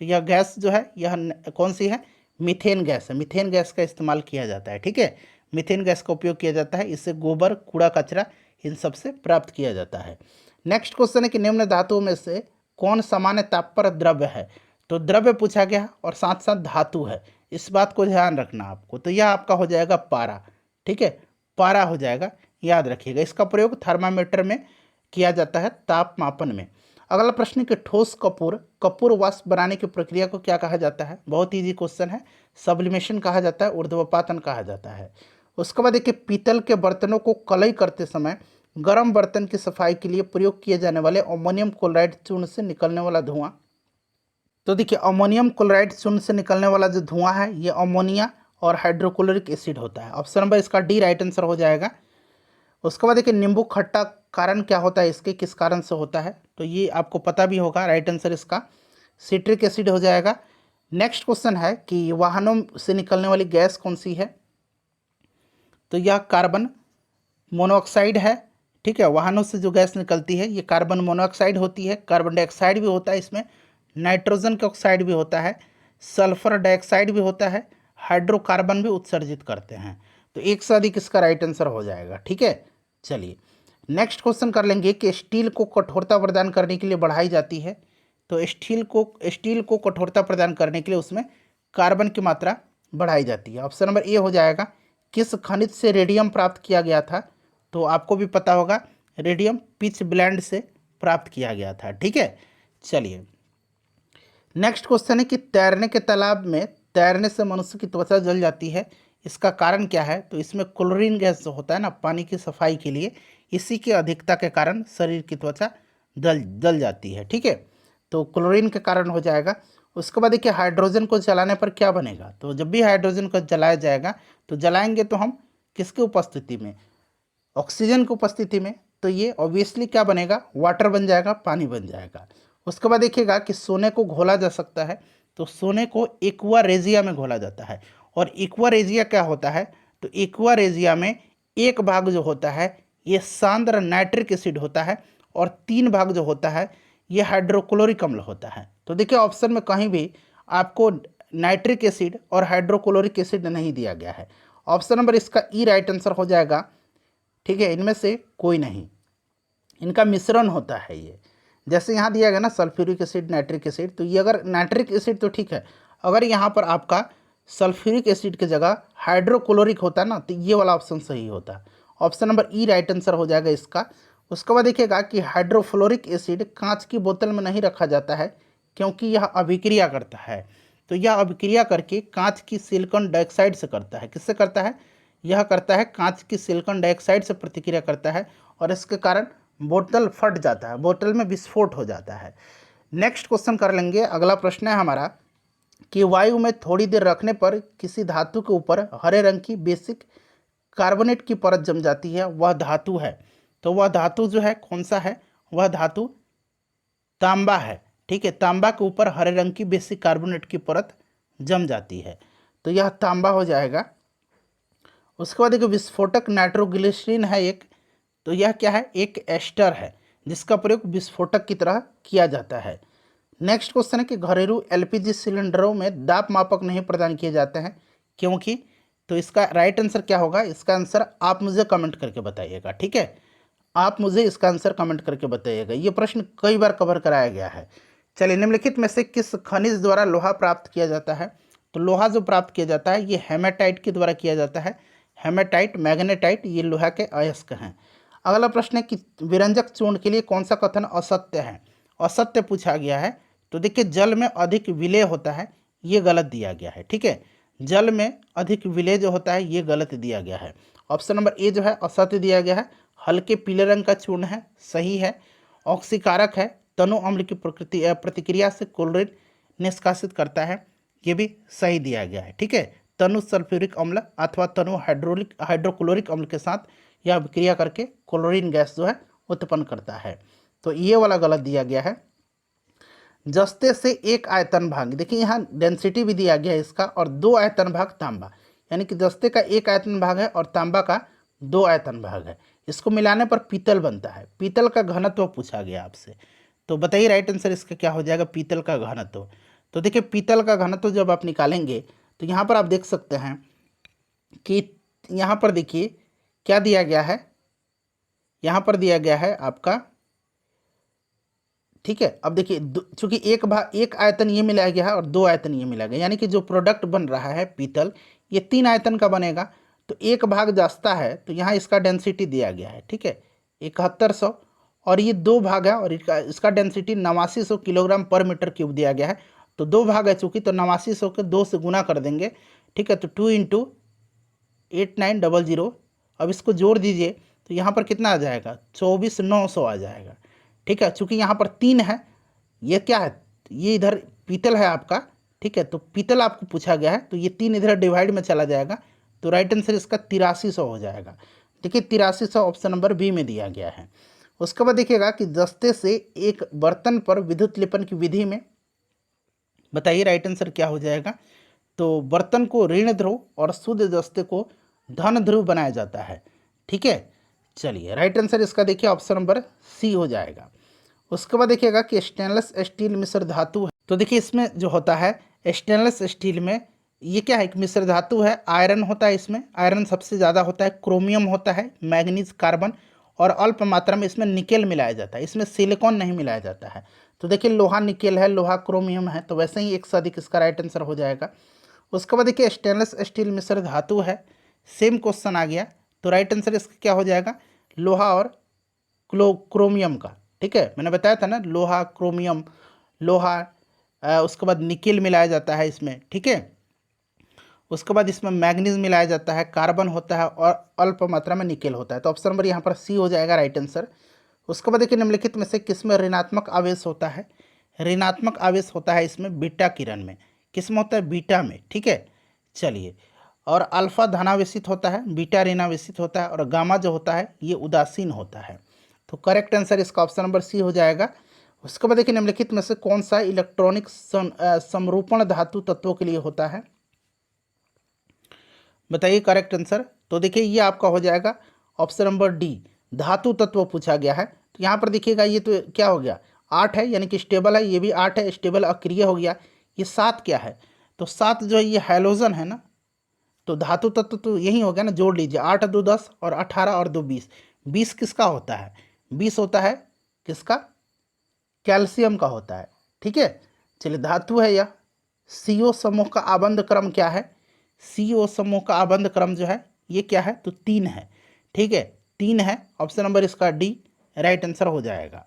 तो यह गैस जो है यह कौन सी है? मीथेन गैस है, मीथेन गैस का इस्तेमाल किया जाता है। ठीक है, मीथेन गैस का उपयोग किया जाता है, इससे गोबर, कूड़ा कचरा इन सब से प्राप्त किया जाता है। नेक्स्ट क्वेश्चन है कि निम्न धातुओं में से कौन सामान्य ताप पर द्रव्य है? तो द्रव्य पूछा गया और साथ साथ धातु है, इस बात को ध्यान रखना आपको। तो यह आपका हो जाएगा पारा। ठीक है, पारा हो जाएगा, याद रखिएगा। इसका प्रयोग थर्मामीटर में किया जाता है ताप मापन में। अगला प्रश्न कि ठोस कपूर वाष्प बनाने की प्रक्रिया को क्या कहा जाता है? बहुत ईजी क्वेश्चन है, सब्लिमेशन कहा जाता है, ऊर्ध्वपातन कहा जाता है। उसके बाद देखिए पीतल के बर्तनों को कलई करते समय गर्म बर्तन की सफाई के लिए प्रयोग किए जाने वाले अमोनियम क्लोराइड चूर्ण से निकलने वाला धुआं। तो देखिए अमोनियम क्लोराइड चूर्ण से निकलने वाला जो धुआं है ये अमोनिया और हाइड्रोक्लोरिक एसिड होता है। ऑप्शन नंबर इसका डी राइट आंसर हो जाएगा। उसके बाद देखिए नींबू खट्टा कारण क्या होता है, इसके किस कारण से होता है, तो ये आपको पता भी होगा। राइट आंसर इसका सिट्रिक एसिड हो जाएगा। नेक्स्ट क्वेश्चन है कि वाहनों से निकलने वाली गैस कौन सी है, तो यह कार्बन मोनोऑक्साइड है। ठीक है, वाहनों से जो गैस निकलती है ये कार्बन मोनोऑक्साइड होती है। कार्बन डाइऑक्साइड भी होता है इसमें, नाइट्रोजन का ऑक्साइड भी होता है, सल्फर डाइऑक्साइड भी होता है, हाइड्रोकार्बन भी उत्सर्जित करते हैं। तो एक से अधिक इसका राइट आंसर हो जाएगा। ठीक है, चलिए नेक्स्ट क्वेश्चन कर लेंगे कि स्टील को कठोरता प्रदान करने के लिए बढ़ाई जाती है। तो स्टील को कठोरता प्रदान करने के लिए उसमें कार्बन की मात्रा बढ़ाई जाती है। ऑप्शन नंबर ए हो जाएगा। किस खनिज से रेडियम प्राप्त किया गया था, तो आपको भी पता होगा रेडियम पिच ब्लेंड से प्राप्त किया गया था। ठीक है, चलिए नेक्स्ट क्वेश्चन है कि तैरने के तालाब में तैरने से मनुष्य की त्वचा जल जाती है, इसका कारण क्या है, तो इसमें क्लोरीन गैस जो होता है ना पानी की सफाई के लिए, इसी की अधिकता के कारण शरीर की त्वचा जल जाती है। ठीक है, तो क्लोरीन के कारण हो जाएगा। उसके बाद देखिए हाइड्रोजन को जलाने पर क्या बनेगा, तो जब भी हाइड्रोजन को जलाया जाएगा तो जलाएंगे तो हम किसकी उपस्थिति में, ऑक्सीजन की उपस्थिति में, तो ये ऑब्वियसली क्या बनेगा, वाटर बन जाएगा, पानी बन जाएगा। उसके बाद देखिएगा कि सोने को घोला जा सकता है, तो सोने को एक्वा रेजिया में घोला जाता है। और एक्वा रेजिया क्या होता है, तो एक्वा रेजिया में एक भाग जो होता है ये सांद्र नाइट्रिक एसिड होता है और 3 भाग जो होता है ये हाइड्रोक्लोरिक अम्ल होता है। तो देखिए ऑप्शन में कहीं भी आपको नाइट्रिक एसिड और हाइड्रोक्लोरिक एसिड नहीं दिया गया है। ऑप्शन नंबर इसका ई राइट आंसर हो जाएगा। ठीक है, इनमें से कोई नहीं, इनका मिश्रण होता है ये। जैसे यहाँ दिया गया ना सल्फ्यूरिक एसिड नाइट्रिक एसिड, तो ये अगर नाइट्रिक एसिड तो ठीक है, अगर यहाँ पर आपका सल्फ्यूरिक एसिड की जगह हाइड्रोक्लोरिक होता है ना तो ये वाला ऑप्शन सही होता। ऑप्शन नंबर ई राइट आंसर हो जाएगा इसका। उसके बाद देखिएगा कि हाइड्रोफ्लोरिक एसिड कांच की बोतल में नहीं रखा जाता है क्योंकि यह अभिक्रिया करता है। तो यह अभिक्रिया करके कांच की सिलिकॉन डाइऑक्साइड से करता है। किससे करता है, यह करता है कांच की सिलिकॉन डाइऑक्साइड से प्रतिक्रिया करता है और इसके कारण बोतल फट जाता है, बोतल में विस्फोट हो जाता है। नेक्स्ट क्वेश्चन कर लेंगे। अगला प्रश्न है हमारा कि वायु में थोड़ी देर रखने पर किसी धातु के ऊपर हरे रंग की बेसिक कार्बोनेट की परत जम जाती है, वह धातु है। तो वह धातु जो है कौन सा है, वह धातु तांबा है। ठीक है, तांबा के ऊपर हरे रंग की बेसिक कार्बोनेट की परत जम जाती है, तो यह तांबा हो जाएगा। उसके बाद एक विस्फोटक नाइट्रोग्लिसरीन है एक, तो यह क्या है, एक एस्टर है जिसका प्रयोग विस्फोटक की तरह किया जाता है। नेक्स्ट क्वेश्चन है कि घरेलू एलपीजी सिलेंडरों में दाब मापक नहीं प्रदान किए जाते हैं क्योंकि, तो इसका राइट आंसर क्या होगा, इसका आंसर आप मुझे कमेंट करके बताइएगा। ठीक है, आप मुझे इसका आंसर कमेंट करके बताइएगा। ये प्रश्न कई बार कवर कराया गया है। चलिए निम्नलिखित में से किस खनिज द्वारा लोहा प्राप्त किया जाता है, तो लोहा जो प्राप्त किया जाता है ये हेमेटाइट के द्वारा किया जाता है। हेमेटाइट मैग्नेटाइट ये लोहा के अयस्क हैं। अगला प्रश्न है कि विरंजक चूर्ण के लिए कौन सा कथन असत्य है, असत्य पूछा गया है। तो देखिए जल में अधिक विलय होता है, ये गलत दिया गया है। ठीक है, जल में अधिक विलय जो होता है ये गलत दिया गया है। ऑप्शन नंबर ए जो है असत्य दिया गया है। हल्के पीले रंग का चूर्ण है, सही है। ऑक्सीकारक है, तनु अम्ल की प्रतिक्रिया से क्लोरीन निष्कासित करता है, ये भी सही दिया गया है। ठीक है, तनु सल्फ्यूरिक अम्ल अथवा तनु हाइड्रोक्लोरिक अम्ल के साथ यह अभिक्रिया करके क्लोरीन गैस जो है उत्पन्न करता है, तो ये वाला गलत दिया गया है। जस्ते से एक आयतन भाग, देखिए यहाँ डेंसिटी भी दिया गया है इसका, और 2 आयतन भाग तांबा, यानी कि जस्ते का 1 आयतन भाग है और तांबा का 2 आयतन भाग है। इसको मिलाने पर पीतल बनता है। पीतल का घनत्व पूछा गया आपसे, तो बताइए राइट आंसर इसका क्या हो जाएगा, पीतल का घनत्व। तो देखिए पीतल का घनत्व जब आप निकालेंगे तो यहाँ पर आप देख सकते हैं कि यहाँ पर देखिए क्या दिया गया है, यहाँ पर दिया गया है आपका, ठीक है। अब देखिए चूंकि एक आयतन ये मिलाया गया है और 2 आयतन ये मिलाया गया, यानी कि जो प्रोडक्ट बन रहा है पीतल ये 3 आयतन का बनेगा, तो एक भाग जास्ता है, तो यहाँ इसका डेंसिटी दिया गया है। ठीक है, 7100, और ये 2 भाग है और इसका डेंसिटी 8900 किलोग्राम पर मीटर क्यूब दिया गया है। तो 2 भाग है चूँकि, तो 8900 के 2 से गुना कर देंगे। ठीक है, तो 2 × 8900। अब इसको जोड़ दीजिए तो यहाँ पर कितना आ जाएगा, 24,900 आ जाएगा। ठीक है, चूँकि यहाँ पर 3 है, ये क्या है, ये इधर पीतल है आपका। ठीक है, तो पीतल आपको पूछा गया है, तो ये 3 इधर डिवाइड में चला जाएगा, तो राइट आंसर इसका 8300 हो जाएगा। देखिए 8300 ऑप्शन नंबर बी में दिया गया है। उसके बाद देखिएगा कि दस्ते से एक बर्तन पर विद्युत लेपन की विधि में बताइए राइट आंसर क्या हो जाएगा। तो बर्तन को ऋण ध्रुव और शुद्ध दस्ते को धन ध्रुव बनाया जाता है। ठीक है, चलिए राइट आंसर इसका देखिए ऑप्शन नंबर सी हो जाएगा। उसके बाद देखिएगा कि स्टेनलेस स्टील मिश्र धातु है, तो देखिए इसमें जो होता है स्टेनलेस स्टील में ये क्या है, एक मिश्र धातु है, आयरन होता है, इसमें आयरन सबसे ज़्यादा होता है, क्रोमियम होता है, मैग्नीज, कार्बन और अल्प मात्रा में इसमें निकेल मिलाया जाता है, इसमें सिलिकॉन नहीं मिलाया जाता है। तो देखिए लोहा निकेल है, लोहा क्रोमियम है, तो वैसे ही एक से अधिक इसका राइट आंसर हो जाएगा। उसके बाद देखिए स्टेनलेस स्टील मिश्र धातु है, सेम क्वेश्चन आ गया, तो राइट आंसर इसका क्या हो जाएगा, लोहा और क्रोमियम का। ठीक है, मैंने बताया था ना, लोहा क्रोमियम, लोहा उसके बाद निकेल मिलाया जाता है इसमें। ठीक है, उसके बाद इसमें मैग्नीज मिलाया जाता है, कार्बन होता है और अल्प मात्रा में निकेल होता है, तो ऑप्शन नंबर यहाँ पर सी हो जाएगा राइट आंसर। उसके बाद देखिए निम्नलिखित में से किसमें ऋणात्मक आवेश होता है, ऋणात्मक आवेश होता है इसमें बीटा किरण में, किसमें होता है, बीटा में। ठीक है, चलिए, और अल्फा धनावेशित होता है, बीटा ऋणावेशित होता है, और गामा जो होता है ये उदासीन होता है। तो करेक्ट आंसर इसका ऑप्शन नंबर सी हो जाएगा। उसके बाद देखिए निम्नलिखित में से कौन सा इलेक्ट्रॉनिक समरूपण धातु तत्वों के लिए होता है, बताइए करेक्ट आंसर। तो देखिए ये आपका हो जाएगा ऑप्शन नंबर डी, धातु तत्व पूछा गया है। तो यहाँ पर देखिएगा ये तो क्या हो गया, 8 है, यानी कि स्टेबल है, ये भी 8 है, स्टेबल अक्रिय हो गया। ये 7 क्या है, तो 7 जो है ये हैलोजन है ना, तो धातु तत्व तो यही हो गया ना, जोड़ लीजिए, 8 2 10 और 18 और 2 20। 20 किसका होता है, 20 होता है किसका, कैल्शियम का होता है। ठीक है, चलिए धातु है यह। CO समूह का आबंध क्रम क्या है, CO समूह का आबंध क्रम जो है ये क्या है, तो 3 है। ठीक है, 3 है, ऑप्शन नंबर इसका डी राइट आंसर हो जाएगा।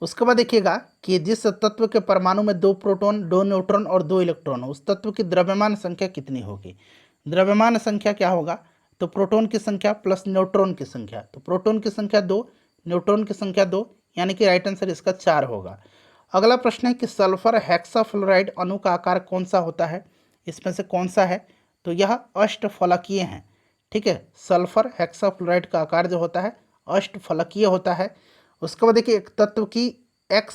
उसके बाद देखिएगा कि जिस तत्व के परमाणु में 2 प्रोटॉन 2 न्यूट्रॉन और 2 इलेक्ट्रॉन हो, उस तत्व की द्रव्यमान संख्या कितनी होगी। द्रव्यमान संख्या क्या होगा, तो प्रोटॉन की संख्या प्लस न्यूट्रॉन की संख्या, तो प्रोटॉन की संख्या 2, न्यूट्रॉन की संख्या 2, यानी कि राइट आंसर इसका 4 होगा। अगला प्रश्न है कि सल्फर हेक्साफ्लोराइड अणु का आकार कौन सा होता है, इसमें से कौन सा है, तो यह अष्टफलकीय है। ठीक है, सल्फर हेक्साफ्लोराइड का आकार जो होता है अष्टफलकीय होता है। उसके बाद देखिए एक तत्व की एक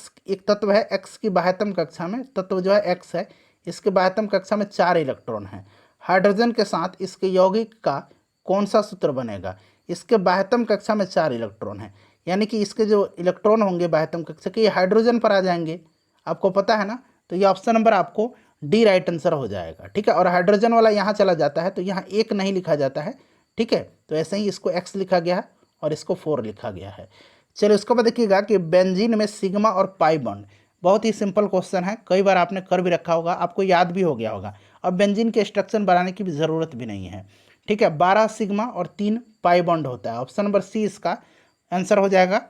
तत्व है एक्स की बाह्यतम कक्षा में, तत्व जो है एक्स है, इसके बाह्यतम कक्षा में 4 इलेक्ट्रॉन हैं। हाइड्रोजन के साथ इसके यौगिक का कौन सा सूत्र बनेगा, इसके बाह्यतम कक्षा में 4 इलेक्ट्रॉन हैं, यानी कि इसके जो इलेक्ट्रॉन होंगे बाह्यतम कक्षा के, ये हाइड्रोजन पर आ जाएंगे, आपको पता है ना। तो ये ऑप्शन नंबर आपको डी राइट आंसर हो जाएगा। ठीक है, और हाइड्रोजन वाला यहाँ चला जाता है, तो यहाँ 1 नहीं लिखा जाता है। ठीक है, तो ऐसे ही इसको x लिखा गया है और इसको 4 लिखा गया है। चलिए उसके बाद देखिएगा कि बेंजीन में सिग्मा और पाई बॉन्ड, बहुत ही सिंपल क्वेश्चन है, कई बार आपने कर भी रखा होगा, आपको याद भी हो गया होगा। अब बेंजीन के स्ट्रक्चर बनाने की भी ज़रूरत भी नहीं है। ठीक है, 12 सिग्मा और 3 पाई बॉन्ड होता है, ऑप्शन नंबर सी इसका आंसर हो जाएगा।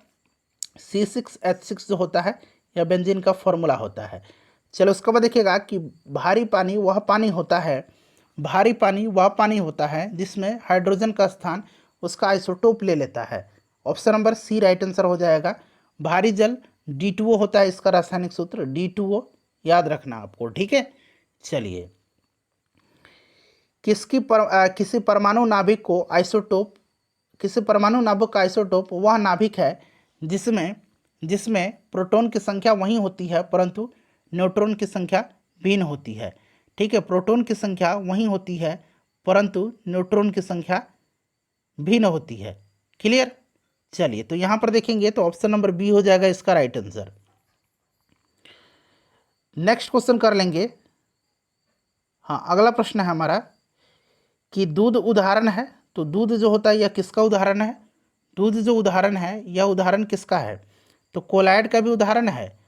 C6H6 जो होता है यह बेंजीन का फॉर्मूला होता है। चलो उसके बाद देखिएगा कि भारी पानी वह पानी होता है, भारी पानी वह पानी होता है जिसमें हाइड्रोजन का स्थान उसका आइसोटोप ले लेता है, option number C right answer हो जाएगा। भारी जल D2O होता है, इसका रासायनिक सूत्र D2O, याद रखना आपको। ठीक है, चलिए किसी परमाणु नाभिक को आइसोटोप, किसी परमाणु नाभिक का आइसोटोप वह नाभिक है जिसमें प्रोटॉन की संख्या वही होती है परंतु न्यूट्रॉन की संख्या भिन्न होती है। ठीक है, प्रोटॉन की संख्या वही होती है परंतु न्यूट्रॉन की संख्या भिन्न होती है। क्लियर, चलिए तो यहाँ पर देखेंगे तो ऑप्शन नंबर बी हो जाएगा इसका राइट आंसर। नेक्स्ट क्वेश्चन कर लेंगे। हाँ, अगला प्रश्न है हमारा कि दूध उदाहरण है, तो दूध जो होता है यह किसका उदाहरण है, दूध जो उदाहरण है यह उदाहरण किसका है, तो कोलाइड का भी उदाहरण है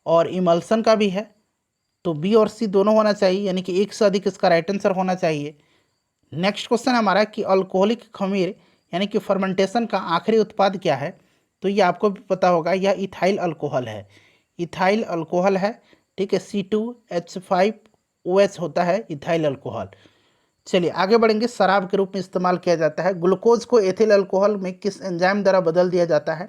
और इमल्सन का भी है, तो बी और सी दोनों होना चाहिए, यानी कि एक से अधिक इसका राइट आंसर होना चाहिए। नेक्स्ट क्वेश्चन हमारा कि अल्कोहलिक खमीर यानी कि फर्मेंटेशन का आखिरी उत्पाद क्या है, तो ये आपको भी पता होगा, यह इथाइल अल्कोहल है, इथाइल अल्कोहल है। ठीक है, C2H5OH होता है इथाइल अल्कोहल। चलिए आगे बढ़ेंगे। शराब के रूप में इस्तेमाल किया जाता है। ग्लूकोज को एथिल अल्कोहल में किस एंजाइम द्वारा बदल दिया जाता है?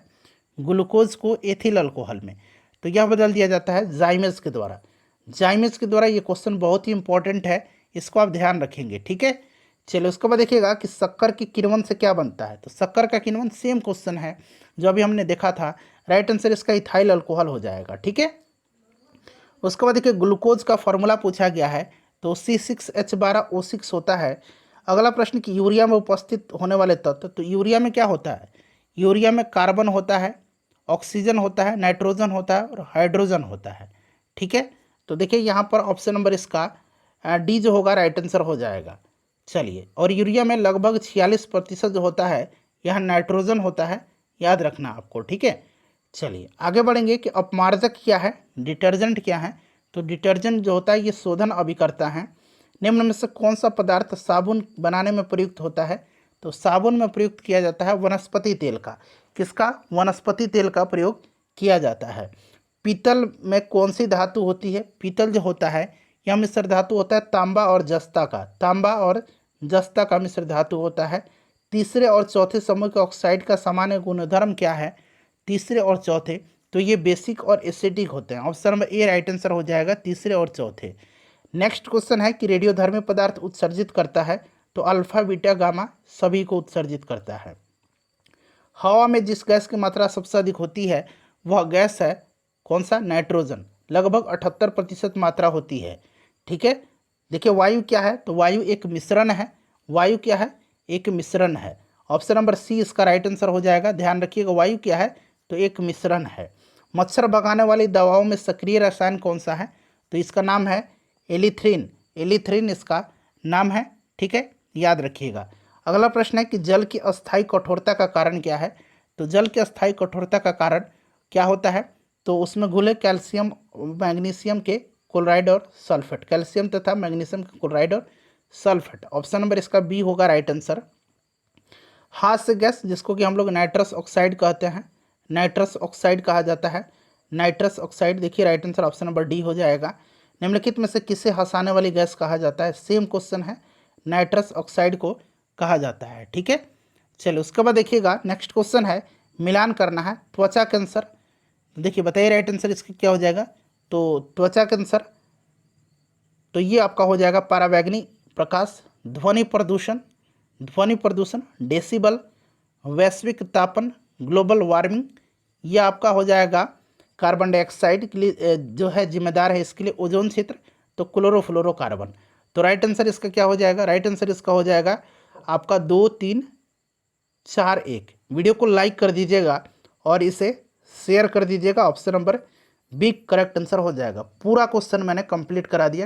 ग्लूकोज को एथिल अल्कोहल में, तो यह बदल दिया जाता है जाइमेज के द्वारा। जाइमेज के द्वारा। ये क्वेश्चन बहुत ही इंपॉर्टेंट है, इसको आप ध्यान रखेंगे, ठीक है। चलिए उसके बाद देखिएगा कि शक्कर की किण्वन से क्या बनता है। तो शक्कर का किण्वन सेम क्वेश्चन है जो अभी हमने देखा था। राइट आंसर इसका इथाइल अल्कोहल हो जाएगा, ठीक है। उसके बाद देखिए ग्लूकोज का फॉर्मूला पूछा गया है, तो C6H12O6 होता है। अगला प्रश्न कि यूरिया में उपस्थित होने वाले तत्व, तो यूरिया में क्या होता है? यूरिया में कार्बन होता है, ऑक्सीजन होता है, नाइट्रोजन होता है और हाइड्रोजन होता है, ठीक है। तो देखिए यहाँ पर ऑप्शन नंबर इसका डी जो होगा राइट आंसर हो जाएगा। चलिए, और यूरिया में लगभग 46% जो होता है यह नाइट्रोजन होता है, याद रखना आपको, ठीक है। चलिए आगे बढ़ेंगे कि अपमार्जक क्या है, डिटर्जेंट क्या है। तो डिटर्जेंट जो होता है ये शोधन अभिकर्ता है। निम्न में से कौन सा पदार्थ साबुन बनाने में प्रयुक्त होता है? तो साबुन में प्रयुक्त किया जाता है वनस्पति तेल का। किसका? वनस्पति तेल का प्रयोग किया जाता है। पीतल में कौन सी धातु होती है? पीतल जो होता है यह मिश्र धातु होता है तांबा और जस्ता का। तांबा और जस्ता का मिश्र धातु होता है। तीसरे और चौथे समूह के ऑक्साइड का सामान्य गुणधर्म क्या है? तीसरे और चौथे, तो ये बेसिक और एसिडिक होते हैं। Option number A right answer हो जाएगा, तीसरे और चौथे। नेक्स्ट क्वेश्चन है कि रेडियोधर्मी पदार्थ उत्सर्जित करता है। तो अल्फा बीटा गामा सभी को उत्सर्जित करता है। हवा में जिस गैस की मात्रा सबसे अधिक होती है वह गैस है कौन सा? नाइट्रोजन। लगभग 78% मात्रा होती है, ठीक है। देखिए वायु क्या है? तो वायु एक मिश्रण है। वायु क्या है? एक मिश्रण है। ऑप्शन नंबर सी इसका राइट आंसर हो जाएगा। ध्यान रखिएगा वायु क्या है? तो एक मिश्रण है। मच्छर भगाने वाली दवाओं में सक्रिय रसायन कौन सा है? तो इसका नाम है एलिथ्रिन। एलिथ्रिन इसका नाम है, ठीक है, याद रखिएगा। अगला प्रश्न है कि जल की अस्थायी कठोरता का कारण क्या है? तो जल की अस्थायी कठोरता का कारण क्या होता है? तो उसमें घुले कैल्शियम मैग्नीशियम के क्लोराइड और सल्फेट। कैल्शियम तथा मैग्नीशियम के क्लोराइड और सल्फेट। ऑप्शन नंबर इसका बी होगा राइट आंसर। हास्य गैस जिसको कि हम लोग नाइट्रस ऑक्साइड कहते हैं, नाइट्रस ऑक्साइड कहा जाता है। नाइट्रस ऑक्साइड, देखिए right answer option number D हो जाएगा। निम्नलिखित में से किसे हंसाने वाली गैस कहा जाता है? सेम क्वेश्चन है, नाइट्रस ऑक्साइड को कहा जाता है, ठीक है। चलिए उसके बाद देखिएगा नेक्स्ट क्वेश्चन है, मिलान करना है त्वचा कैंसर। देखिए बताइए राइट आंसर इसका क्या हो जाएगा? तो त्वचा कैंसर, तो ये आपका हो जाएगा परावैंगनी प्रकाश, ध्वनि प्रदूषण, ध्वनि प्रदूषण, डेसिबल, वैश्विक तापन, ग्लोबल वार्मिंग, ये आपका हो जाएगा कार्बन डाइऑक्साइड के लिए जो है जिम्मेदार है इसके लिए ओजोन क्षेत्र, तो क्लोरोफ्लोरोकार्बन। तो राइट आंसर इसका क्या हो जाएगा? राइट आंसर इसका हो जाएगा आपका 2, 3, 4, 1। वीडियो को लाइक कर दीजिएगा और इसे शेयर कर दीजिएगा। Option number B correct answer हो जाएगा। पूरा क्वेश्चन मैंने कंप्लीट करा दिया।